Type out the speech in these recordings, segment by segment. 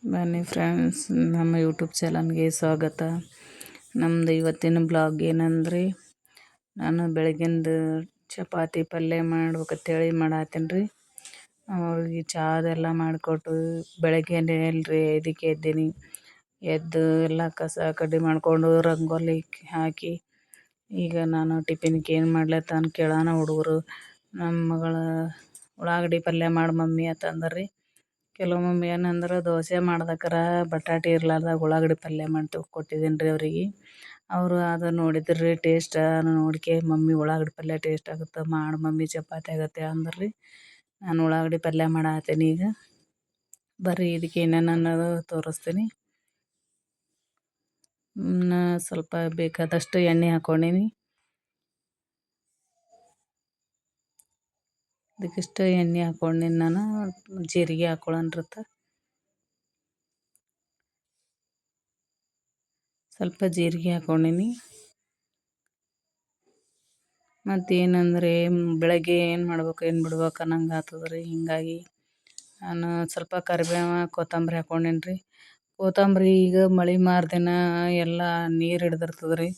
ಬನ್ನಿ ಫ್ರೆಂಡ್ಸ್, ನಮ್ಮ ಯೂಟ್ಯೂಬ್ ಚಾನಲ್ಗೆ ಸ್ವಾಗತ. ನಮ್ಮದು ಇವತ್ತಿನ ಬ್ಲಾಗ್ ಏನಂದ್ರೆ, ನಾನು ಬೆಳಗ್ಗಿಂದ ಚಪಾತಿ ಪಲ್ಯ ಮಾಡ್ಬೇಕಂತೇಳಿ ಮಾಡತ್ತೀನಿ ರೀ. ಅವ್ರಿಗೆ ಚಾದೆಲ್ಲ ಮಾಡಿಕೊಟ್ಟು ಬೆಳಗ್ಗೆನೇ ಎಲ್ರಿ 5ಕ್ಕೆ ಎದ್ದೀನಿ. ಎದ್ದು ಎಲ್ಲ ಕಸ ಕಡ್ಡಿ ಮಾಡಿಕೊಂಡು ರಂಗೋಲಿ ಹಾಕಿ, ಈಗ ನಾನು ಟಿಫಿನ್ಗೆ ಏನು ಮಾಡ್ಲತ್ತ ಅಂತ ಕೇಳೋಣ. ಹುಡುಗರು ನಮ್ಮ ಮಗಳ ಉಳ್ಳಾಗಡ್ಡಿ ಪಲ್ಯ ಮಾಡಿ ಮಮ್ಮಿ ಅಂತಂದ್ರಿ. ಕೆಲವೊಮ್ಮೆ ಏನಂದ್ರೆ ದೋಸೆ ಮಾಡ್ದಕ್ಕಾರ ಬಟಾಟೆ ಇರ್ಲಾರ್ದಾಗ ಉಳ್ಳಾಗಡ್ಡಿ ಪಲ್ಯ ಮಾಡಿ ಕೊಟ್ಟಿದ್ದೀನಿ ರೀ ಅವ್ರಿಗೆ. ಅವರು ಅದು ನೋಡಿದ್ರು ರೀ, ಟೇಸ್ಟ್ ನೋಡ್ಕೆ ಮಮ್ಮಿ ಉಳ್ಳಾಗಡ್ಡಿ ಪಲ್ಯ ಟೇಸ್ಟ್ ಆಗುತ್ತೆ ಮಾಡಿ ಮಮ್ಮಿ ಚಪಾತಿ ಆಗುತ್ತೆ ಅಂದ್ರು ರೀ. ನಾನು ಉಳ್ಳಾಗಡ್ಡಿ ಪಲ್ಯ ಮಾಡತ್ತೀನಿ. ಈಗ ಬರ್ರಿ ಇದಕ್ಕೆ ಏನೇನು ಅನ್ನೋದು ತೋರಿಸ್ತೀನಿ. ಸ್ವಲ್ಪ ಬೇಕಾದಷ್ಟು ಎಣ್ಣೆ ಹಾಕ್ಕೊಂಡೀನಿ. ಇದಕ್ಕಿಷ್ಟು ಎಣ್ಣೆ ಹಾಕ್ಕೊಂಡಿನಿ. ನಾನು ಜೀರಿಗೆ ಹಾಕ್ಕೊಳ್ಳೋಣ್ರತ್ತ. ಸ್ವಲ್ಪ ಜೀರಿಗೆ ಹಾಕ್ಕೊಂಡೀನಿ. ಮತ್ತೇನಂದರೆ ಬೆಳಗ್ಗೆ ಏನು ಮಾಡ್ಬೇಕು ಏನು ಬಿಡ್ಬೇಕು ಅನ್ನಂಗೆ ಆಗ್ತದೆ ರೀ. ಹೀಗಾಗಿ ನಾನು ಸ್ವಲ್ಪ ಕರಿಬೇವು ಕೊತ್ತಂಬರಿ ಹಾಕ್ಕೊಂಡೀನಿ ರೀ. ಕೊತ್ತಂಬರಿ ಈಗ ಮಳೆ ಮಾರ್ದಿನ ಎಲ್ಲ ನೀರು ಹಿಡ್ದಿರ್ತದೆ ರೀ,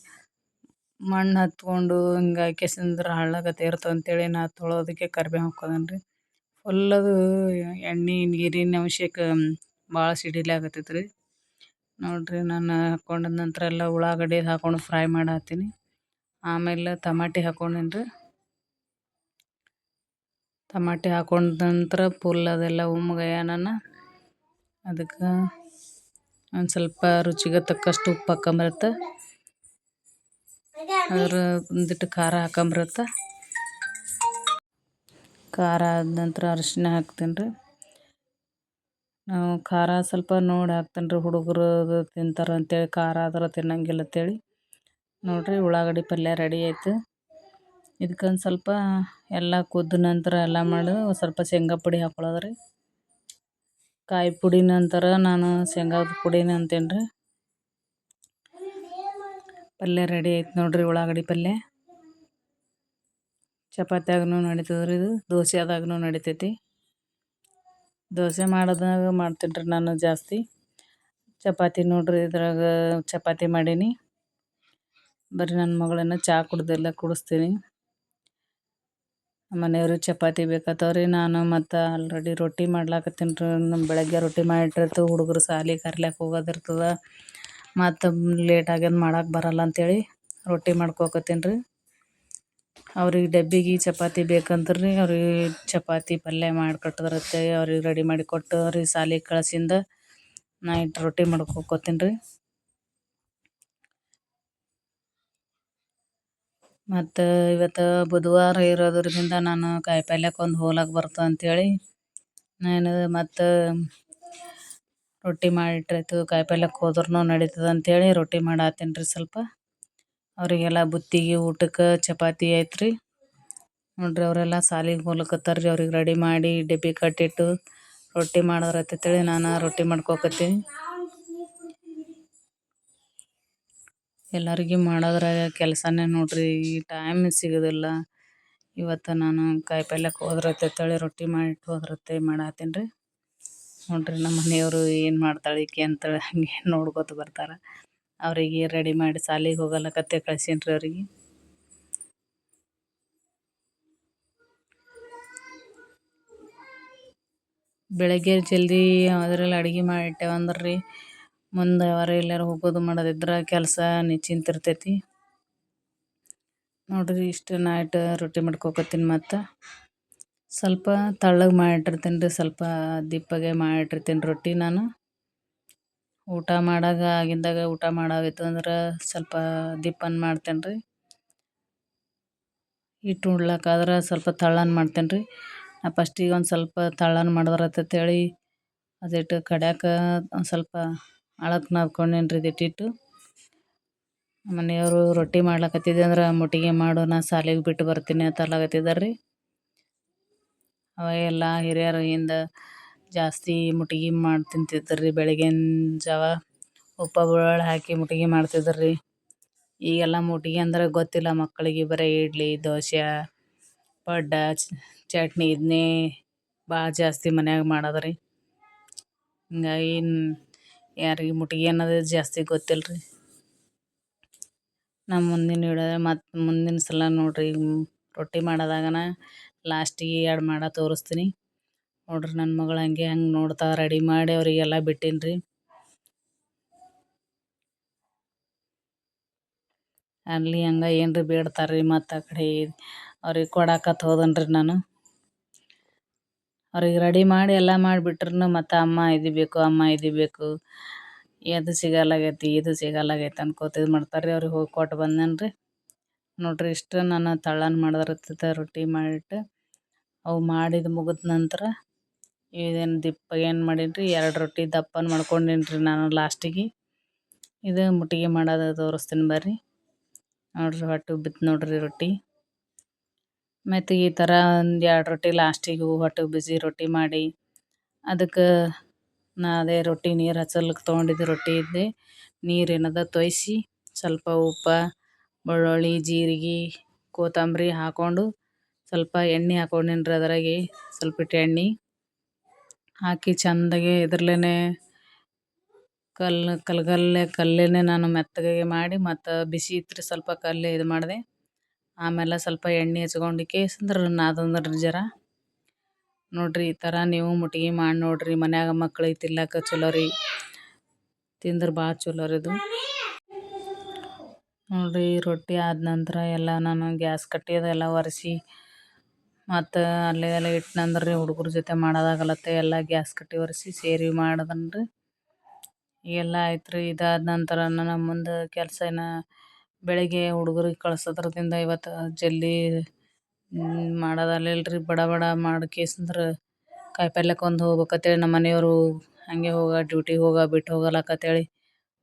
ಮಣ್ಣು ಹತ್ಕೊಂಡು ಹಿಂಗಾಗಿ ಕೆಸಂದ್ರೆ ಹಳ್ಳಾಗತ್ತೆ ಇರ್ತವೆ ಅಂತೇಳಿ ನಾ ತೊಳೋದಕ್ಕೆ ಕರಿಬೇವು ಹಾಕ್ಕೊಂಡೇನಿ ರೀ. ಫುಲ್ ಅದು ಎಣ್ಣೆ ನೀರಿನ ಅಂಶಕ್ಕೆ ಭಾಳ ಸಿಡಿಲೆ ಆಗತ್ತೈತೆ ರೀ. ನೋಡಿರಿ, ನಾನು ಹಾಕ್ಕೊಂಡ ನಂತರ ಎಲ್ಲ ಉಳ್ಳಾಗಡ್ಡಿ ಹಾಕ್ಕೊಂಡು ಫ್ರೈ ಮಾಡತ್ತೀನಿ. ಆಮೇಲೆ ಟಮಾಟಿ ಹಾಕ್ಕೊಂಡೇನಿ ರೀ. ಟಮಾಟಿ ಹಾಕ್ಕೊಂಡ ನಂತರ ಫುಲ್ ಅದೆಲ್ಲ ನಾನು ಅದಕ್ಕೆ ಒಂದು ಸ್ವಲ್ಪ ರುಚಿಗೆ ತಕ್ಕಷ್ಟು ಉಪ್ಪು ಹಾಕೊಂಬರತ್ತೆ. ಅದ್ರ ಒಂದಿಟ್ಟು ಖಾರ ಹಾಕೊಂಬರತ್ತೆ. ಖಾರ ಆದ ನಂತರ ಅರಿಶಿನ ಹಾಕ್ತೀನಿ ರೀ. ನಾವು ಖಾರ ಸ್ವಲ್ಪ ನೋಡಿ ಹಾಕ್ತೀನಿ ರೀ, ಹುಡುಗರು ತಿಂತಾರೆ ಅಂತೇಳಿ. ಖಾರ ಆದ್ರೆ ತಿನ್ನಂಗಿಲ್ಲ ಅಂತೇಳಿ. ನೋಡಿರಿ, ಉಳ್ಳಾಗಡ್ಡಿ ಪಲ್ಯ ರೆಡಿ ಆಯಿತು. ಇದಕ್ಕೊಂದು ಸ್ವಲ್ಪ ಎಲ್ಲ ಕುದ್ದ ನಂತರ ಎಲ್ಲ ಮಾಡೋದು ಸ್ವಲ್ಪ ಶೇಂಗಾ ಪುಡಿ ಹಾಕ್ಕೊಳ್ಳೋದು ರೀ. ಕಾಯಿ ಪುಡಿ ನಂತರ ನಾನು ಶೇಂಗಾದ ಪುಡಿನ ಅಂತೀನಿ ರೀ. ಪಲ್ಯ ರೆಡಿ ಆಯ್ತು ನೋಡಿರಿ, ಉಳ್ಳಾಗಡ್ಡಿ ಪಲ್ಯ. ಚಪಾತಿಯಾಗೂ ನಡೀತದೆ ರೀ, ಇದು ದೋಸೆದಾಗೂ ನಡಿತೈತಿ. ದೋಸೆ ಮಾಡೋದಾಗ ಮಾಡ್ತೀನಿ ರೀ ನಾನು ಜಾಸ್ತಿ. ಚಪಾತಿ ನೋಡಿರಿ, ಇದ್ರಾಗ ಚಪಾತಿ ಮಾಡೀನಿ. ಬರೀ ನನ್ನ ಮಗಳನ್ನ ಚಹಾ ಕುಡಿಸ್ತೀನಿ. ಮನೆಯವ್ರಿಗೆ ಚಪಾತಿ ಬೇಕಾಗ್ತಾವ್ರಿ. ನಾನು ಮತ್ತು ಆಲ್ರೆಡಿ ರೊಟ್ಟಿ ಮಾಡ್ಲಾಕತ್ತೀನಿ ರೀ. ನಮ್ಮ ಬೆಳಗ್ಗೆ ರೊಟ್ಟಿ ಮಾಡಿಟ್ಟಿರ್ತೀವಿ, ಹುಡುಗರು ಶಾಲೆಗೆ ಕರ್ಲಿಕ್ಕೆ ಹೋಗೋದಿರ್ತದೆ. ಮತ್ತು ಲೇಟ್ ಆಗ್ಯದ ಮಾಡೋಕೆ ಬರಲ್ಲ ಅಂತೇಳಿ ರೊಟ್ಟಿ ಮಾಡ್ಕೊಕತ್ತೀನಿ ರೀ. ಅವ್ರಿಗೆ ಡಬ್ಬಿಗೆ ಚಪಾತಿ ಬೇಕಂದ್ರೆ ರೀ, ಅವ್ರಿಗೆ ಚಪಾತಿ ಪಲ್ಯ ಮಾಡಿಕೊಟ್ಟಿರುತ್ತೆ. ಅವ್ರಿಗೆ ರೆಡಿ ಮಾಡಿ ಕೊಟ್ಟು ಅವ್ರಿಗೆ ಶಾಲೆಗೆ ಕಳ್ಸಿಂದ ನೈಟ್ ರೊಟ್ಟಿ ಮಾಡ್ಕೊತೀನಿ ರೀ. ಮತ್ತು ಇವತ್ತು ಬುಧವಾರ ಇರೋದ್ರಿಂದ ನಾನು ಕಾಯಿ ಪಲ್ಯಕ್ಕೆ ಒಂದು ಹೋಲಕ್ಕೆ ಬರ್ತದೆ ಅಂಥೇಳಿ ನಾನು ಮತ್ತು ರೊಟ್ಟಿ ಮಾಡಿಟ್ರಾಯ್ತು, ಕಾಯಿ ಪಲ್ಯಕ್ಕೆ ಹೋದ್ರೂ ನಡೀತದೆ ಅಂಥೇಳಿ ರೊಟ್ಟಿ ಮಾಡತ್ತೀನಿ ರೀ. ಸ್ವಲ್ಪ ಅವರಿಗೆಲ್ಲ ಬುತ್ತಿಗೆ ಊಟಕ್ಕೆ ಚಪಾತಿ ಆಯ್ತು ರೀ. ನೋಡಿರಿ, ಅವರೆಲ್ಲ ಶಾಲೆಗೆ ಹೋಗ್ಲಿಕತ್ತಾರೆ ರೀ. ಅವ್ರಿಗೆ ರೆಡಿ ಮಾಡಿ ಡಬ್ಬಿ ಕಟ್ಟಿಟ್ಟು ರೊಟ್ಟಿ ಮಾಡಿದ್ರಾಯ್ತು ಅಂತೇಳಿ ನಾನು ರೊಟ್ಟಿ ಮಾಡ್ಕೊಕತ್ತೀನಿ. ಎಲ್ಲರಿಗೆ ಮಾಡೋದ್ರಾಗ ಕೆಲಸನೇ ನೋಡಿರಿ, ಈ ಟೈಮ್ ಸಿಗೋದಿಲ್ಲ. ಇವತ್ತು ನಾನು ಕಾಯಿ ಪಲ್ಯಕ್ಕೆ ಹೋದ್ರಾಯ್ತು ಅಂತೇಳಿ ರೊಟ್ಟಿ ಮಾಡಿಟ್ಟು ಹೋದ್ರಾಯ್ತು ಮಾಡತ್ತೀನಿ ರೀ. ನೋಡಿರಿ, ನಮ್ಮ ಮನೆಯವರು ಏನು ಮಾಡ್ತಾಳೆ ಈಕೆ ಅಂತೇಳಿ ಹಂಗೆ ನೋಡ್ಕೊತ ಬರ್ತಾರೆ. ಅವರಿಗೆ ರೆಡಿ ಮಾಡಿ ಶಾಲೆಗೆ ಹೋಗಲಕತ್ತೆ ಕಳ್ಸೀನಿ ರೀ ಅವ್ರಿಗೆ. ಬೆಳಗ್ಗೆ ಜಲ್ದಿ ಅದರಲ್ಲಿ ಅಡುಗೆ ಮಾಡಿಟ್ಟೆವಂದ್ರೆ ರೀ, ಮುಂದೆ ಯಾರು ಎಲ್ಲಾರು ಹೋಗೋದು ಮಾಡೋದಿದ್ರೆ ಕೆಲಸ ನಿಶ್ಚಿಂತಿರ್ತೈತಿ. ನೋಡಿರಿ, ಇಷ್ಟು ನೈಟ್ ರೊಟ್ಟಿ ಮಾಡ್ಕೊಕತ್ತೀನಿ. ಮತ್ತು ಸ್ವಲ್ಪ ತೆಳ್ಳಗೆ ಮಾಡಿಟ್ಟಿರ್ತೀನಿ ರೀ, ಸ್ವಲ್ಪ ದಿಪ್ಪಗೆ ಮಾಡಿಟ್ಟಿರ್ತೀನಿ ರೊಟ್ಟಿ. ನಾನು ಊಟ ಮಾಡಾಗ ಆಗಿಂದಾಗ ಊಟ ಮಾಡೋವಿತ್ತು ಅಂದ್ರೆ ಸ್ವಲ್ಪ ದಿಪ್ಪನ ಮಾಡ್ತೇನೆ ರೀ. ಹಿಟ್ಟು ಉಣ್ಲಕ್ಕಾದ್ರೆ ಸ್ವಲ್ಪ ತೆಳ್ಳನ ಮಾಡ್ತೇನೆ ರೀ. ಫಸ್ಟಿಗೆ ಒಂದು ಸ್ವಲ್ಪ ತೆಳ್ಳನ ಮಾಡಿದ್ರಾಯ್ತು ಅಂತೇಳಿ ಅದಿಟ್ಟು ಕಡ್ಯಾಕ ಒಂದು ಸ್ವಲ್ಪ ಅಳಕ್ಕೆ ನಾದ್ಕೊಂಡೇನಿ ರೀ ಇದಿಟ್ಟಿಟ್ಟು. ಮನೆಯವರು ರೊಟ್ಟಿ ಮಾಡ್ಲಕತ್ತಿದ್ದೆ ಅಂದ್ರೆ ಮುಟ್ಟಿಗೆ ಮಾಡು, ನಾ ಶಾಲೆಗೆ ಬಿಟ್ಟು ಬರ್ತೀನಿ ಅಂತ ಅನ್ಲಕತ್ತಿದ್ದಾರೆ ರೀ. ಅವಾಗೆಲ್ಲ ಹಿರಿಯರು ಹಿಂದೆ ಜಾಸ್ತಿ ಮುಟ್ಟಿಗೆ ಮಾಡಿ ತಿಂತಿದ್ರು ರೀ. ಬೆಳಗಿನ ಜಾವ ಉಪ್ಪು ಬೆಳ್ಳುಳ್ಳಿ ಹಾಕಿ ಮುಟ್ಟಿಗೆ ಮಾಡ್ತಿದ್ರು ರೀ. ಈಗೆಲ್ಲ ಮುಟ್ಟಿಗೆ ಅಂದ್ರೆ ಗೊತ್ತಿಲ್ಲ ಮಕ್ಕಳಿಗೆ, ಬರೀ ಇಡ್ಲಿ ದೋಸೆ ಪಡ್ಡು ಚಟ್ನಿ ಇದನ್ನೇ ಭಾಳ ಜಾಸ್ತಿ ಮನ್ಯಾಗ ಮಾಡೋದು ರೀ. ಹಿಂಗಾಗಿ ಯಾರಿಗೆ ಮುಟ್ಗಿ ಅನ್ನೋದು ಜಾಸ್ತಿ ಗೊತ್ತಿಲ್ಲ ರೀ. ನಾ ಮುಂದಿನ ವಿಡಿಯೋ ಮತ್ತು ಮುಂದಿನ ಸಲ ನೋಡಿರಿ ರೊಟ್ಟಿ ಮಾಡೋದಾಗನ ಲಾಸ್ಟಿಗೆ ಎರಡು ಮಾಡೋ ತೋರಿಸ್ತೀನಿ ನೋಡ್ರಿ. ನನ್ನ ಮಗಳು ಹಂಗೆ ಹಂಗೆ ನೋಡ್ತಾ ರೆಡಿ ಮಾಡಿ ಅವರಿಗೆಲ್ಲ ಬಿಟ್ಟೀನಿ ರೀ. ಅಲ್ಲಿ ಹಂಗೆ ಏನ್ರಿ ಬೇಡ್ತಾರೆ ರೀ. ಮತ್ತು ಆ ಕಡೆ ಅವ್ರಿಗೆ ಕೊಡಾಕತ್ ಹೋದನ್ರಿ ನಾನು. ಅವ್ರಿಗೆ ರೆಡಿ ಮಾಡಿ ಎಲ್ಲ ಮಾಡಿಬಿಟ್ರು. ಮತ್ತು ಅಮ್ಮ ಇದು ಬೇಕು, ಅಮ್ಮ ಇದು ಬೇಕು, ಅದು ಸಿಗಲ್ಲಾಗೈತಿ, ಇದು ಸಿಗಲ್ಲಾಗೈತಿ ಅನ್ಕೋತ ಇದು ಮಾಡ್ತಾರೆ ರೀ. ಅವ್ರಿಗೆ ಹೋಗಿ ಕೊಟ್ಟು ಬಂದೇನ್ರಿ. ನೋಡ್ರಿ ಇಷ್ಟು ನಾನು ತಳ್ಳನ ಮಾಡಿದ್ರತ್ತದ ರೊಟ್ಟಿ ಮಾಡಿಟ್ಟು ಅವು ಮಾಡಿದ ಮುಗಿದ ನಂತರ ಇದೇನು ದಿಪ್ಪ ಏನು ಮಾಡೀನಿ ರೀ, 2 ರೊಟ್ಟಿ ದಪ್ಪನ ಮಾಡ್ಕೊಂಡೀನಿ ರೀ ನಾನು ಲಾಸ್ಟಿಗೆ. ಇದು ಮುಟ್ಟಿಗೆ ಮಾಡೋದು ತೋರಿಸ್ತೀನಿ ಬರ್ರಿ. ನೋಡ್ರಿ ಹೊಟ್ಟೆ ಉಬ್ಬಿತ್ತು ನೋಡ್ರಿ ರೊಟ್ಟಿ. ಮತ್ತು ಈ ಥರ ಒಂದು 2 ರೊಟ್ಟಿ ಲಾಸ್ಟಿಗೆ ಹೊಟ್ಟೆ ಬಿಸಿ ರೊಟ್ಟಿ ಮಾಡಿ ಅದಕ್ಕೆ ನಾ ಅದೇ ರೊಟ್ಟಿ ನೀರು ಹಚ್ಚಲಿಕ್ಕೆ ತೊಗೊಂಡಿದ್ದೆ ರೊಟ್ಟಿ ಇದ್ದೆ ನೀರು ಏನದ ತೋಯಿಸಿ ಸ್ವಲ್ಪ ಉಪ್ಪು, ಬೆಳ್ಳುಳ್ಳಿ, ಜೀರಿಗೆ, ಕೊತ್ತಂಬರಿ ಹಾಕ್ಕೊಂಡು ಸ್ವಲ್ಪ ಎಣ್ಣೆ ಹಾಕ್ಕೊಂಡೀನಿ ರೀ. ಅದರಾಗೆ ಸ್ವಲ್ಪಿಟ್ಟು ಎಣ್ಣೆ ಹಾಕಿ ಚೆಂದಾಗಿ ಇದ್ರಲ್ಲೇ ಕಲ್ಲೇ ನಾನು ಮೆತ್ತಗೆ ಮಾಡಿ ಮತ್ತು ಬಿಸಿ ಇತ್ತು ಸ್ವಲ್ಪ ಕಲ್ಲೇ ಇದು ಮಾಡಿದೆ. ಆಮೇಲೆ ಸ್ವಲ್ಪ ಎಣ್ಣೆ ಹಚ್ಕೊಂಡು ಕೇಸಂದ್ರೆ ನಾದಂದ್ರೆ ಜರ ನೋಡ್ರಿ. ಈ ಥರ ನೀವು ಮುಟ್ಗಿ ಮಾಡಿ ನೋಡ್ರಿ. ಮನ್ಯಾಗ ಮಕ್ಳಿಗೆ ತಿನ್ಲಕ್ಕ ಚಲೋ ರೀ, ತಿಂದ್ರೆ ಭಾಳ ಚಲೋ ರೀ ಇದು. ನೋಡ್ರಿ ರೊಟ್ಟಿ ಆದ ನಂತರ ಎಲ್ಲ ನಾನು ಗ್ಯಾಸ್ ಕಟ್ಟಿ ಅದೆಲ್ಲ ಒರೆಸಿ ಮತ್ತು ಅಲ್ಲೇ ಎಲ್ಲ ಇಟ್ನಂದ್ರೆ ಹುಡುಗರ ಜೊತೆ ಮಾಡೋದಾಗಲತ್ತೆ ಎಲ್ಲ ಗ್ಯಾಸ್ ಕಟ್ಟಿ ಒರೆಸಿ ಸೇರಿ ಮಾಡಿದನ್ರಿ. ಎಲ್ಲ ಆಯ್ತು ರೀ. ಇದಾದ ನಂತರ ನನ್ನ ಮುಂದೆ ಕೆಲಸ ಬೆಳಗ್ಗೆ ಹುಡುಗರಿಗೆ ಕಳ್ಸೋದ್ರದಿಂದ ಇವತ್ತು ಜಲ್ದಿ ಮಾಡೋದಲ್ಲಿಲ್ಲ ರೀ. ಬಡ ಬಡ ಮಾಡಿ ಕೇಸಂದ್ರೆ ಕಾಯಿಪಲ್ಯಕ್ಕೆ ಒಂದು ಹೋಗ್ಬೇಕಂತೇಳಿ ನಮ್ಮ ಮನೆಯವರು ಹಾಗೆ ಡ್ಯೂಟಿಗೆ ಬಿಟ್ಟು ಹೋಗಲಕ್ಕಂತೇಳಿ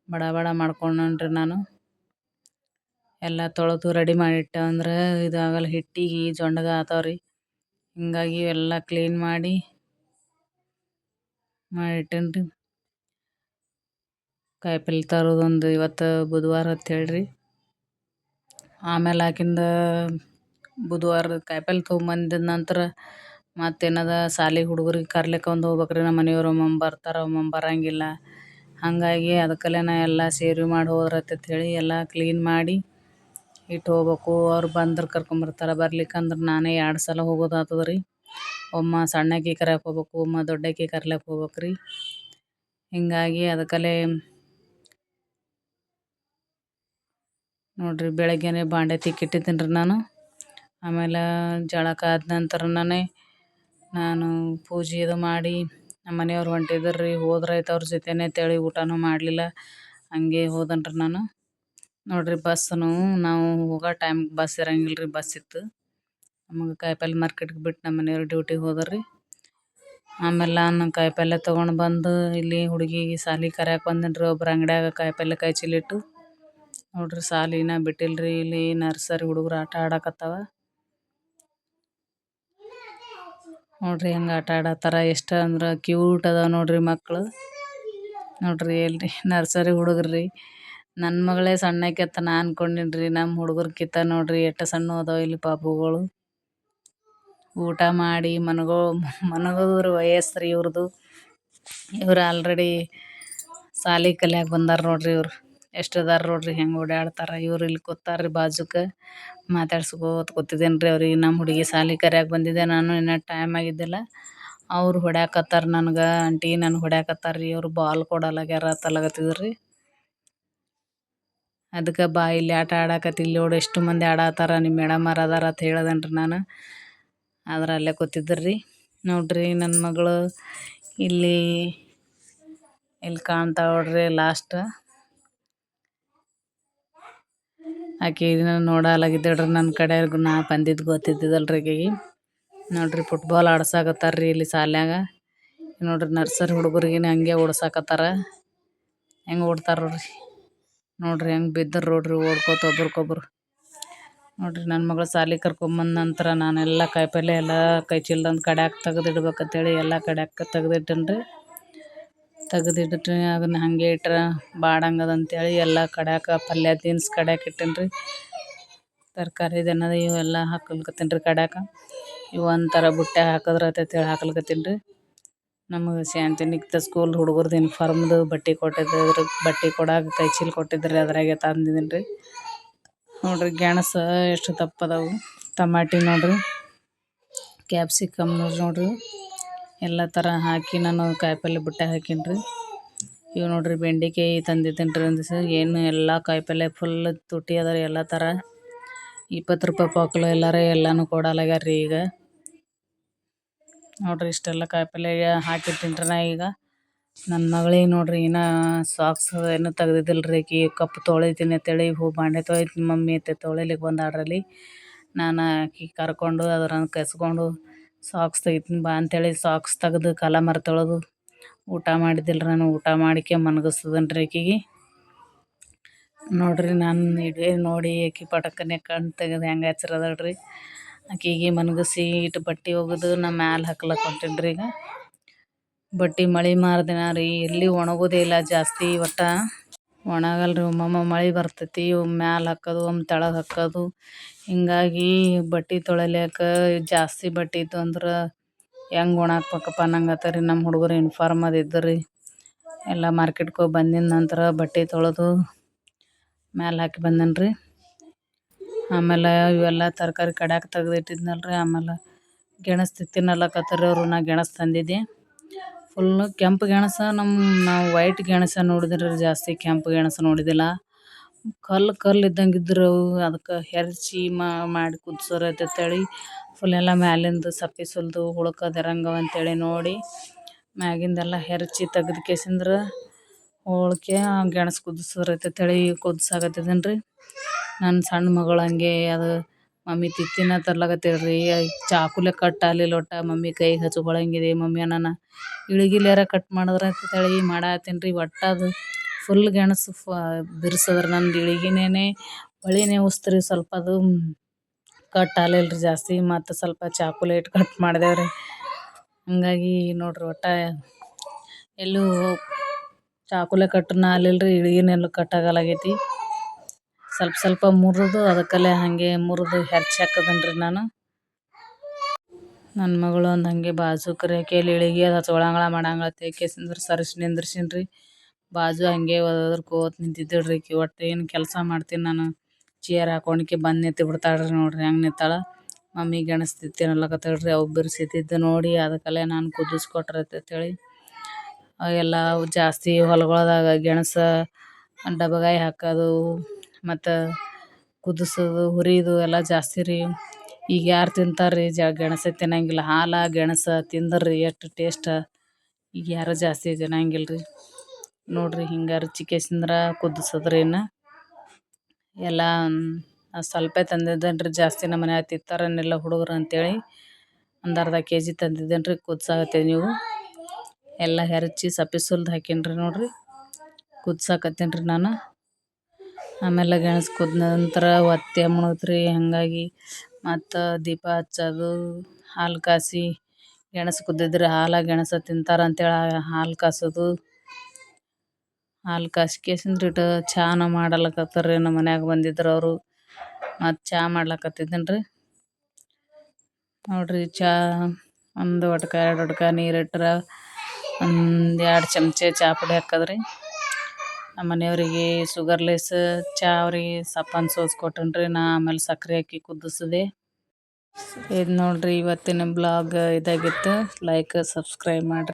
ಬಡ ಬಡ ಮಾಡ್ಕೊಂಡ್ರಿ. ನಾನು ಎಲ್ಲ ತೊಳೆದು ರೆಡಿ ಮಾಡಿಟ್ಟೆ ಅಂದ್ರೆ ಇದಾಗಲ್ಲ, ಹಿಟ್ಟಿಗೆ ಜೊಂಡಗೆ ಆತಾವ್ರಿ. ಹಿಂಗಾಗಿ ಎಲ್ಲ ಕ್ಲೀನ್ ಮಾಡಿಟ್ಟೇನಿ ರೀ. ಕಾಯಿಪಲ್ಲೆ ತರೋದೊಂದು ಇವತ್ತು ಬುಧವಾರ ಅಂತ ಹೇಳ್ರಿ. ಆಮೇಲೆ ಆಕಿಂದ ಬುಧವಾರ ಕಾಯಿಪಲ್ಲೆ ತೊಗೊಂಬಂದ ನಂತರ ಮತ್ತೇನದ ಶಾಲೆಗೆ ಹುಡುಗರಿಗೆ ಕರ್ಲಿಕ್ಕೆ ಒಂದು ಹೋಗ್ಬೇಕ್ರಿ. ನಮ್ಮ ಮನೆಯವರು ಒಮ್ಮೊಮ್ಮೆ ಬರ್ತಾರೆ, ಒಮ್ಮೊಮ್ಮೆ ಬರೋಂಗಿಲ್ಲ. ಹಾಗಾಗಿ ಅದಕ್ಕಲ್ಲೇ ನಾ ಎಲ್ಲ ಸೇರಿ ಮಾಡಿ ಹೋದ್ರತ್ತಂತ ಹೇಳಿ ಎಲ್ಲ ಕ್ಲೀನ್ ಮಾಡಿ ಇಟ್ಟು ಹೋಗ್ಬೇಕು. ಅವ್ರು ಬಂದ್ರೆ ಕರ್ಕೊಂಬರ್ತಾರೆ, ಬರ್ಲಿಕ್ಕಂದ್ರೆ ನಾನೇ 2 ಸಲ ಹೋಗೋದಾಗ್ತದೆ ರೀ. ಒಮ್ಮೆ ಸಣ್ಣಾಕಿ ಕರ್ಯಾಕೆ ಹೋಗ್ಬೇಕು, ಒಮ್ಮೆ ದೊಡ್ಡಾಕಿ ಕರ್ಲಿಕ್ಕೆ ಹೋಗ್ಬೇಕು ರೀ. ಹಿಂಗಾಗಿ ಅದಕ್ಕಲ್ಲೇ ನೋಡ್ರಿ ಬೆಳಗ್ಗೆನೇ ಬಾಂಡೆ ತಿಕ್ಕಿಟ್ಟಿದ್ದೀನಿ ರೀ ನಾನು. ಆಮೇಲೆ ಜಳಕ ಆದ ನಂತರನೇ ನಾನು ಪೂಜೆ ಇದು ಮಾಡಿ ನಮ್ಮ ಮನೆಯವ್ರು ಹೊಂಟಿದ್ರು ರೀ. ಹೋದ್ರಾಯ್ತು ಅವ್ರ ಜೊತೆನೇ ಅಂತೇಳಿ ಊಟನೂ ಮಾಡಲಿಲ್ಲ, ಹಂಗೆ ಹೋದನ್ರಿ ನಾನು. ನೋಡ್ರಿ ಬಸ್ಸನು ನಾವು ಹೋಗೋ ಟೈಮ್ಗೆ ಬಸ್ ಇರಂಗಿಲ್ಲ ರೀ. ಬಸ್ ಇತ್ತು ನಮಗೆ ಕಾಯಿಪಲ್ಲೆ ಮಾರ್ಕೆಟ್ಗೆ ಬಿಟ್ಟು ನಮ್ಮ ಮನೆಯವ್ರು ಡ್ಯೂಟಿಗೆ ಹೋದರು ರೀ. ಆಮೇಲೆ ನಾನು ಕಾಯಿಪಲ್ಲೆ ತೊಗೊಂಡು ಬಂದು ಇಲ್ಲಿ ಹುಡುಗಿಗೆ ಶಾಲೆಗೆ ಕರ್ಯಾಕೆ ಬಂದೀನಿ ರೀ. ಒಬ್ರು ಅಂಗಡ್ಯಾಗ ಕಾಯಿಪಲ್ಲೆ ಕಾಯಿ ಚೀಲ ಇಟ್ಟು ನೋಡ್ರಿ ಶಾಲಿನ ಬಿಟ್ಟಿಲ್ಲ ರೀ. ಇಲ್ಲಿ ನರ್ಸರಿ ಹುಡುಗರು ಆಟ ಆಡಕತ್ತಾವ ನೋಡ್ರಿ. ಹೆಂಗೆ ಆಟ ಆಡತ್ತಾರ, ಎಷ್ಟು ಅಂದ್ರೆ ಕ್ಯೂಟ್ ಅದಾವ ನೋಡ್ರಿ ಮಕ್ಕಳು. ನೋಡ್ರಿ ಎಲ್ರಿ ನರ್ಸರಿ ಹುಡುಗರು ರೀ. ನನ್ನ ಮಗಳೇ ಸಣ್ಣಾಕಿ ಅಂತ ನಾ ಅನ್ಕೊಂಡೀನಿ ರೀ. ನಮ್ಮ ಹುಡುಗರ್ಕಿಂತ ನೋಡ್ರಿ ಎಷ್ಟು ಸಣ್ಣ ಅದಾವ ಇಲ್ಲಿ ಪಾಪುಗಳು. ಊಟ ಮಾಡಿ ಮನಗೋದ್ರ ವಯಸ್ಸು ರೀ ಇವ್ರದ್ದು. ಇವ್ರು ಆಲ್ರೆಡಿ ಶಾಲೆ ಕಲಿಯಾಕೆ ಬಂದಾರ ನೋಡ್ರಿ. ಇವ್ರು ಎಷ್ಟು ಅದಾರ ನೋಡ್ರಿ, ಹೆಂಗೆ ಓಡಾಡ್ತಾರೆ. ಇವ್ರು ಇಲ್ಲಿ ಕೂತಾರ್ರಿ ಬಾಜುಕ, ಮಾತಾಡ್ಸ್ಕೋತ ಕೂತಿದ್ದೇನೆ ರೀ ಅವ್ರಿಗೆ. ನಮ್ಮ ಹುಡುಗಿ ಶಾಲೆ ಕರ್ಯಾಕೆ ಬಂದಿದ್ದೆ ನಾನು, ಇನ್ನೂ ಟೈಮ್ ಆಗಿದ್ದಿಲ್ಲ. ಅವ್ರು ಹೊಡ್ಯಾಕತ್ತಾರ ನನಗೆ, ಆಂಟಿ ನನಗೆ ಹೊಡ್ಯಾಕತ್ತಾರ ರೀ. ಅವ್ರು ಬಾಲ್ ಕೊಡಲ್ಲಾಗ್ಯಾರ ಅಂತಲಕತ್ತಿದ್ರು ರೀ. ಅದಕ್ಕೆ ಬಾ ಇಲ್ಲಿ ಆಟ ಆಡಕತ್ತಿ, ಇಲ್ಲಿ ನೋಡಿ ಎಷ್ಟು ಮಂದಿ ಆಡತ್ತಾರ, ನಿಮ್ಮ ಮೇಡಮರು ಅದಾರ ಅಂತ ಹೇಳ್ದೇನೆ ರೀ ನಾನು. ಆದ್ರೆ ಅಲ್ಲೇ ಕೂತಿದ್ರು ರೀ. ನೋಡ್ರಿ ನನ್ನ ಮಗಳು ಇಲ್ಲಿ ಕಾಣ್ತಾಳೆ ನೋಡ್ರಿ ಲಾಸ್ಟ್. ಆಕೆ ಇದನ್ನ ನೋಡಲಾಗಿದ್ದಳ್ರಿ ನನ್ನ ಕಡೆ. ನಾ ಬಂದಿದ್ದು ಗೊತ್ತಿದ್ದಿದ್ದಲ್ಲ ರೀ ಆಕೆಗೆ. ನೋಡ್ರಿ ಫುಟ್ಬಾಲ್ ಆಡ್ಸಾಕತ್ತಾರ ರೀ ಇಲ್ಲಿ ಶಾಲ್ಯಾಗ. ನೋಡ್ರಿ ನರ್ಸರಿ ಹುಡುಗರಿಗೆ ಹಂಗೆ ಓಡ್ಸಾಕತ್ತಾರ, ಹೆಂಗೆ ಓಡ್ತಾರೆ ನೋಡ್ರಿ. ನೋಡ್ರಿ ಹೆಂಗೆ ಬಿದ್ದರು ನೋಡ್ರಿ ಓಡ್ಕೋತ ಒಬ್ರಿಗೊಬ್ರು. ನೋಡ್ರಿ ನನ್ನ ಮಗಳು ಶಾಲೆಗೆ ಕರ್ಕೊಂಬಂದ ನಂತರ ನಾನೆಲ್ಲ ಕಾಯಿಪಲ್ಲೆ ಎಲ್ಲ ಕೈ ಚೀಲದಂದು ಕಡ್ಯಾಕ ತೆಗೆದಿಡ್ಬೇಕಂತೇಳಿ ಎಲ್ಲ ಕಡ್ಯಾಕ ತೆಗೆದಿಟ್ಟೇನಿ ರೀ. ತೆಗೆದಿಟ್ಟು ಅದನ್ನು ಹಾಗೆ ಇಟ್ರೆ ಬಾಡಂಗದ ಅಂತೇಳಿ ಎಲ್ಲ ಕಡ್ಯಾಕ ಪಲ್ಯ ದಿನ್ಸಿ ಕಡ್ಯಾಕ ಇಟ್ಟೇನಿ ರೀ. ತರಕಾರಿದೇನದ ಇವೆಲ್ಲ ಹಾಕ್ಲಿಕತ್ತೀನಿ ರೀ ಕಡ್ಯಾಕ. ಇವು ಒಂಥರ ಬುಟ್ಟ್ಯಾಗ ಹಾಕಿದ್ರೆ ಅಂತೇಳಿ ಹಾಕ್ಲಿಕತ್ತೀನಿ ರೀ. ನಮಗೆ ಶಾಂತಿನಿಕೇತನ್ ಸ್ಕೂಲ್ ಹುಡುಗರ್ದು ಯೂನಿಫಾರ್ಮ್ದು ಬಟ್ಟೆ ಕೊಟ್ಟಿದ್ದು ಬಟ್ಟೆ ಕೊಡಾಕ ಕೈ ಚೀಲ ಕೊಟ್ಟಿದ್ರಿ ಅದ್ರಾಗೆ ತಂದಿದ್ದೀನಿ ರೀ. ನೋಡ್ರಿ ಗೆಣಸ ಎಷ್ಟು ದಪ್ಪದವು. ಟಮಾಟಿ ನೋಡ್ರಿ, ಕ್ಯಾಪ್ಸಿಕಮ್ ನೋಡ್ರಿ, ಎಲ್ಲ ಥರ ಹಾಕಿ ನಾನು ಕಾಯಿಪಲ್ಲೆ ಬುಟ್ಟ ಹಾಕೀನಿ ರೀ. ಇವು ನೋಡ್ರಿ ಬೆಂಡೆಕಾಯಿ ತಂದಿದ್ದೀನಿ ರೀ ಒಂದು ದಿವಸ. ಏನು ಎಲ್ಲ ಕಾಯಿಪಲ್ಲೆ ಫುಲ್ ತುಟ್ಟಿ ಅದ ರೀ ಎಲ್ಲ ಥರ. 20 ರೂಪಾಯಿ ಪಾವು ಕಿಲೋ ಎಲ್ಲಾರ ಎಲ್ಲನೂ ಕೊಡಲಾಗ್ಯಾರ ರೀ ಈಗ. ನೋಡ್ರಿ ಇಷ್ಟೆಲ್ಲ ಕಾಯಿಪಲ್ಲೆ ಹಾಕಿಟ್ಟಿನಿ ರೀ ನಾ ಈಗ. ನನ್ನ ಮಗಳಿಗೆ ನೋಡ್ರಿ ಇನ್ನೂ ಸಾಕ್ಸ್ ಏನೂ ತೆಗ್ದಿದ್ದಿಲ್ಲ ರೀ. ಆಕಿ ಕಪ್ ತೊಳಿತೀನಿ ಅಂತೇಳಿ ಬಾಂಡೆ ತೊಳಿತೀನಿ ಮಮ್ಮಿ ಅಂತ ತೊಳಿಲಿಕ್ಕೆ ಬಂದಾಳ್ರಿ. ನಾನು ಆಕಿ ಕರ್ಕೊಂಡು ಅದನ್ನು ಕಸ್ಕೊಂಡು ಸಾಕ್ಸ್ ತೆಗಿತೀನಿ ಬಾ ಅಂತೇಳಿ ಸಾಕ್ಸ್ ತೆಗ್ದು ಕಲಮರ ತೊಳೆದು ಊಟ ಮಾಡಿದ್ದಿಲ್ಲ ರೀ. ನಾನು ಊಟ ಮಾಡಿಕೆ ಮನ್ಗಿಸ್ತದನ್ ರೀ ಆಕಿಗೆ. ನೋಡ್ರಿ ನಾನು ವಿಡಿಯೋ ನೋಡಿ ಆಕಿ ಪಟಕ್ಕನೆ ಕಣ್ಣು ತೆಗೆದು ಹೆಂಗೆ ಹಚ್ರದಳ್ರಿ ರೀ. ಆಕಿಗೆ ಮನ್ಗಿಸಿ ಇಟ್ಟು ಬಟ್ಟೆ ಒಗೆದು ನಾ ಮ್ಯಾಲೆ ಹಾಕ್ಲಕ್ಕೆ ಹೊಂಟೀನಿ ರೀ ಈಗ. ಬಟ್ಟೆ ಮಳೆ ಮಾರ್ದಿನ ರೀ ಎಲ್ಲಿ ಒಣಗೋದೇ ಇಲ್ಲ ಜಾಸ್ತಿ. ಒಟ್ಟು ಒಣಗಲ್ಲ ರೀ. ಒಮ್ಮೊಮ್ಮೆ ಮಳೆ ಬರ್ತೈತಿ, ಒಮ್ಮೆ ಮ್ಯಾಲೆ ಹಾಕೋದು, ಒಮ್ಮೆ ತೆಳಗೆ ಹಾಕೋದು. ಹಿಂಗಾಗಿ ಬಟ್ಟೆ ತೊಳಿಲಿಕ್ಕ ಜಾಸ್ತಿ ಬಟ್ಟೆ ಇದ್ದು ಅಂದ್ರೆ ಹೆಂಗೆ ಒಣ ಹಾಕ್ಬೇಕಪ್ಪ ಅನ್ನಂಗತ್ತ ರೀ. ನಮ್ಮ ಹುಡುಗರು ಯೂನಿಫಾರ್ಮ್ ಅದು ಇದ್ದು ರೀ. ಎಲ್ಲ ಮಾರ್ಕೆಟ್ಗೆ ಹೋಗಿ ಬಂದಿದ ನಂತರ ಬಟ್ಟೆ ತೊಳೆದು ಮ್ಯಾಲೆ ಹಾಕಿ ಬಂದೇನಿ ರೀ. ಆಮೇಲೆ ಇವೆಲ್ಲ ತರಕಾರಿ ಕಡ್ಯಾಕ ತೆಗ್ದಿಟ್ಟಿದ್ನಲ್ಲ ರೀ. ಆಮೇಲೆ ಗೆಣಸು ತಿನ್ನಲಕತ್ತಾರ ಅವರು. ನಾ ಗೆಣಸು ತಂದಿದ್ದೆ ಫುಲ್ಲು ಕೆಂಪು ಗೆಣಸು. ನಾವು ವೈಟ್ ಗೆಣಸು ನೋಡಿದ್ರೆ ಜಾಸ್ತಿ, ಕೆಂಪು ಗೆಣಸು ನೋಡಿದ್ದಿಲ್ಲ. ಕಲ್ಲು ಇದ್ದಂಗೆ ಇದ್ರು ಅವು. ಅದಕ್ಕೆ ಹೆರಚಿ ಮಾಡಿ ಕುದಿಸೋರೈತೆ ಅಂತೇಳಿ ಫುಲ್ ಎಲ್ಲ ಮ್ಯಾಲಿಂದು ಸಪ್ಪೆ ಸುಲಿದು ಉಳ್ಕೋದಿರಂಗವ ಅಂತೇಳಿ ನೋಡಿ ಮ್ಯಾಗಿಂದೆಲ್ಲ ಹೆರಚಿ ತೆಗ್ದು ಕೇಸಿಂದ್ರೆ ಹೋಳ್ಕೆ ಗೆಣಸು ಕುದಿಸೋರೈತೆ ಅಂತೇಳಿ ಕುದಿಸಾಕತ್ತಿದ್ದೀನಿ ರೀ. ನನ್ನ ಸಣ್ಣ ಮಗಳು ಹಂಗೆ ಅದು ಮಮ್ಮಿ ತಿತ್ತಿನ ತರ್ಲಾಕತ್ತೀಳ್ರಿ. ಚಾಕುಲೆ ಕಟ್ ಆಗಲಿಲ್ಲ ಒಟ್ಟು. ಮಮ್ಮಿ ಕೈಗೆ ಹಚ್ಕೊಳಂಗಿದೆ ಮಮ್ಮಿ ನಾನು ಇಳಿಗಿಲ್ಯಾರ ಕಟ್ ಮಾಡಿದ್ರೆ ಅಂತೇಳಿ ಮಾಡತ್ತೀನಿ ರೀ. ಒಟ್ಟು ಅದು ಫುಲ್ ಗೆಣಸು ಬಿರ್ಸದ್ರೆ ನಂದು ಇಳಿಗಿನೇ ಬಳಿನೇ ಉಸ್ತ್ರಿ ಸ್ವಲ್ಪ. ಅದು ಕಟ್ ಆಗಲಿಲ್ಲ ರೀ ಜಾಸ್ತಿ. ಮತ್ತು ಸ್ವಲ್ಪ ಚಾಕುಲೆ ಇಟ್ಟು ಕಟ್ ಮಾಡಿದೆವು ರೀ. ಹಂಗಾಗಿ ನೋಡ್ರಿ ಒಟ್ಟು ಎಲ್ಲೂ ಚಾಕುಲೆ ಕಟ್ನ ಆಗಲಿಲ್ಲ ರೀ. ಇಳಿಗಿನೆಲ್ಲೂ ಕಟ್ ಆಗಲಾಗೈತಿ. ಸ್ವಲ್ಪ ಮುರಿದು ಅದಕ್ಕಲ್ಲೇ ಹಾಗೆ ಮುರಿದು ಹೆರ್ಚಿ ಹಾಕಿದೀನಿ ರೀ ನಾನು. ನನ್ನ ಮಗಳು ಒಂದು ಹಾಗೆ ಬಾಜುಕರಿ ಆಕೆಯಲ್ಲಿ ಇಳಿಗೆ ಅದು ಹಚ್ಕೊಳಂಗಳ ಮಾಡಂಗಳ ತೇಕೇಸಿಂದ್ರೆ ಸರಿಸಿ ನಿಂದ್ರಿಸೀನಿ ರೀ. ಬಾಜು ಹಾಗೆ ಒದರ್ಕೋತ ನಿಂತಿದ್ದಳು ರೀ ಆಕಿ. ಒಟ್ಟು ಏನು ಕೆಲಸ ಮಾಡ್ತೀನಿ ನಾನು ಚೇರ್ ಹಾಕೊಂಡ್ಕಿ ಬಂದು ನಿಂತು ಬಿಡ್ತಾಳೆ ರೀ. ನೋಡ್ರಿ ಹೆಂಗೆ ನಿಂತಾಳೆ. ಮಮ್ಮಿ ಗೆಣಸು ತಿತ್ತೀನಿ ಅನ್ಲಕತ್ತಾಳೆ ರೀ. ಅವು ಬಿರ್ಸಿತಿದ್ದು ನೋಡಿ ಅದಕ್ಕಲ್ಲೇ ನಾನು ಕುದಿಸ್ಕೊಟ್ರೈತೆ ಅಂತೇಳಿ ಅವೆಲ್ಲ ಜಾಸ್ತಿ ಹೊಲಗೊಳದಾಗ ಗೆಣಸು ಡಬಗಾಯಿ ಹಾಕೋದು ಮತ್ತು ಕುದಿಸೋದು ಹುರಿದು ಎಲ್ಲ ಜಾಸ್ತಿ ರೀ. ಈಗ ಯಾರು ತಿಂತಾರೆ ರೀ ಗೆಣಸೇ ತಿನ್ನಂಗಿಲ್ಲ. ಹಾಲು ಗೆಣಸು ತಿಂದ್ರೆ ರೀ ಎಷ್ಟು ಟೇಸ್ಟ್. ಈಗ ಯಾರೂ ಜಾಸ್ತಿ ತಿನ್ನಂಗಿಲ್ಲ ರೀ. ನೋಡ್ರಿ ಹಿಂಗೆ ರುಚಿಕೇಸಿಂದ್ರೆ ಕುದಿಸೋದ್ರಿ. ಇನ್ನು ಎಲ್ಲ ಸ್ವಲ್ಪ ತಂದಿದ್ದೇನೆ ರೀ. ಜಾಸ್ತಿ ನಮ್ಮ ಮನ್ಯಾಗ ತಿಂತಾರೇನಿಲ್ಲ ಹುಡುಗರು ಅಂತೇಳಿ ಒಂದು ಅರ್ಧ ಕೆಜಿ ತಂದಿದ್ದೇನೆ ರೀ. ಕುದಿಸಾಕತ್ತೀನಿ ನೀವು ಎಲ್ಲ ಹೆರಚಿ ಸಪ್ಪೆ ಸುಲ್ದು ಹಾಕೀನಿ ರೀ. ನೋಡ್ರಿ ಕುದಿಸಾಕತ್ತೀನಿ ರೀ ನಾನು. ಆಮೇಲೆ ಗೆಣಸು ಕುದ್ದ ನಂತರ ಒತ್ತೆ ಮುಳುಗ್ತ್ರಿ. ಹಾಗಾಗಿ ಮತ್ತು ದೀಪ ಹಚ್ಚೋದು, ಹಾಲು ಕಾಸಿ ಗೆಣಸು ಕುದ್ದಿದ್ರೆ ಹಾಲು ಗೆಣಸು ತಿಂತಾರೆ ಅಂತೇಳಿ ಹಾಲು ಕಾಸೋದು. ಹಾಲು ಕಾಸಿ ಕೇಸಿಂದ್ರೆ ಇಟ್ಟು ಚಾನ ಮಾಡಲಕತ್ತಾರ ರೀ. ನಮ್ಮ ಮನ್ಯಾಗ ಬಂದಿದ್ರು ಅವರು. ಮತ್ತು ಚಹಾ ಮಾಡ್ಲಕತ್ತಿದ್ದೀನಿ ರೀ. ನೋಡ್ರಿ ಚಹಾ ಒಂದು ಒಡ್ಕ 2 ಒಡ್ಕ ನೀರಿಟ್ರೆ ಒಂದು 2 ಚಮಚೆ ಚಹಾ ಪುಡಿ ಹಾಕೋದ್ರಿ. ನಮ್ಮ ಮನೆಯವರಿಗೆ ಶುಗರ್ಲೆಸ್ ಚಹಾ ಅವ್ರಿಗೆ ಸಪ್ಪಂದು ಸೋಸ್ಕೊಟ್ಟೇನಿ ರೀ ನಾ. ಆಮೇಲೆ ಸಕ್ಕರೆ ಹಾಕಿ ಕುದಿಸಿದೆ. ಇದು ನೋಡ್ರಿ ಇವತ್ತಿನ ಬ್ಲಾಗ್ ಇದಾಗಿತ್ತು. ಲೈಕ್ ಸಬ್ಸ್ಕ್ರೈಬ್ ಮಾಡಿರಿ.